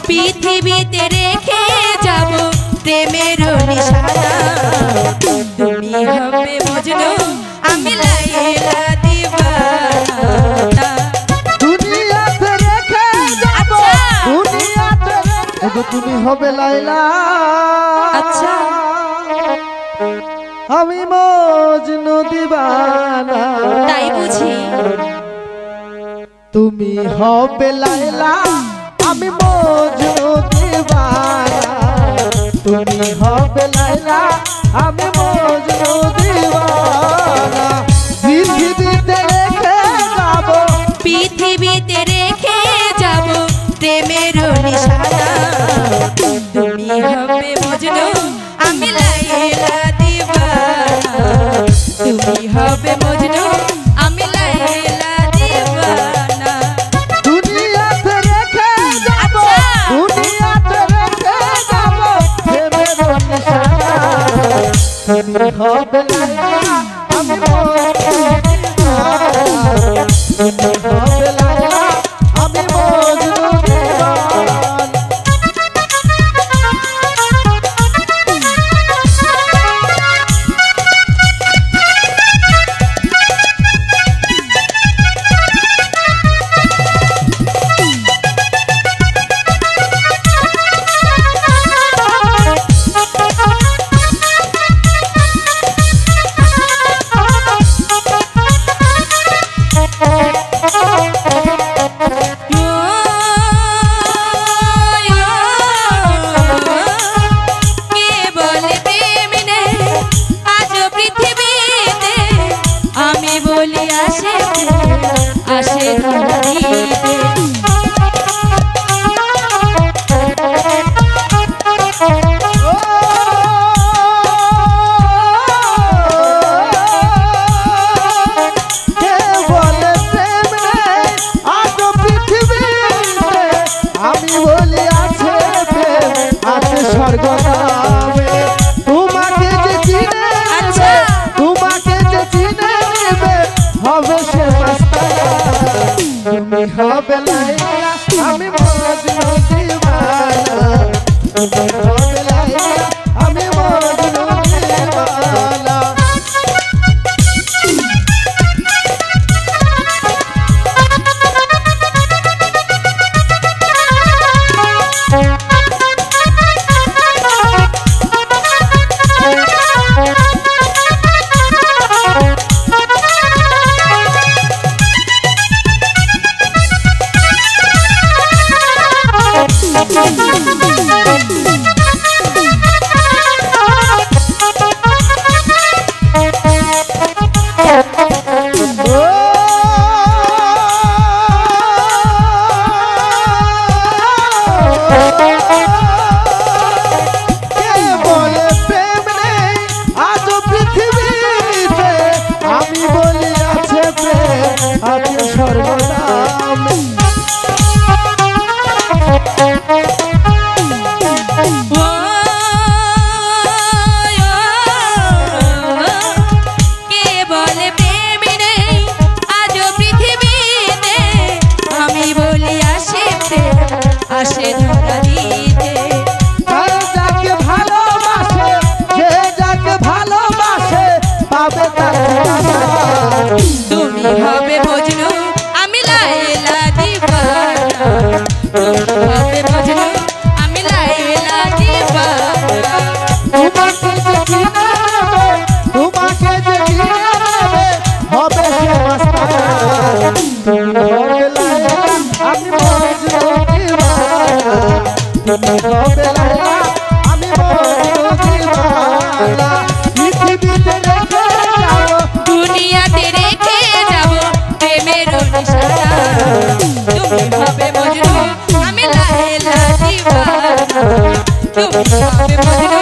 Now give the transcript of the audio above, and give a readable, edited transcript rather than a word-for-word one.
পৃথিবীতে রেখে যাব প্রেমের নিশানা। তুমি হবে মজনু আমি লাইলা দিওয়ানা। দুনিয়াতে রেখে যাব দুনিয়াতে রেখে তুমি হবে লাইলা। আচ্ছা আমি মজনু দিওয়ানা। তাই বুঝি? তুমি হবে লাইলা আমি মজনু দিওয়ানা। তুমি হবে লাইলা আমি মজনু দিওয়ানা। পৃথিবীতে রেখে যাব পৃথিবীতে রেখে যাব প্রেমের নিশানা। তুমি হবে মজনু আমি লাইলা দিওয়ানা। তুমি হবে মজনু আমি লাইলা দিওয়ানা। দুনিয়াতে রেখে যাব দুনিয়াতে রেখে যাব প্রেমের নিশানা। তুমি হবে লাইলা আমি মজনু দিওয়ানা। তুমি হবে লাইলা আমি মজনু দিওয়ানা। তোমাকে যে চিনে নেবে তোমাকে যে চিনে নেবে হবে সে মাস্তানা। তুমি হবে লাইলা আমি মজনু দিওয়ানা। তুমি হবে লাইলা আমি মজনু দিওয়ানা। তুমি হবে মজনু আমি লাইলা দিওয়ানা। তুমি হবে মজনু আমি লাইলা দিওয়ানা। তোমাকে যে চিনে নেবে তোমাকে যে চিনে নেবে হবে সে মাস্তানা। তুমি হবে লাইলা আমি মজনু দিওয়ানা। তুমি হবে লাইলা আমি মজনু দিওয়ানা। পৃথিবীতে রেখে যাব দুনিয়াতে রেখে যাব প্রেমের নিশানা। তুমি হবে মজনু আমি লাইলা দিওয়ানা। তুমি হবে মজনু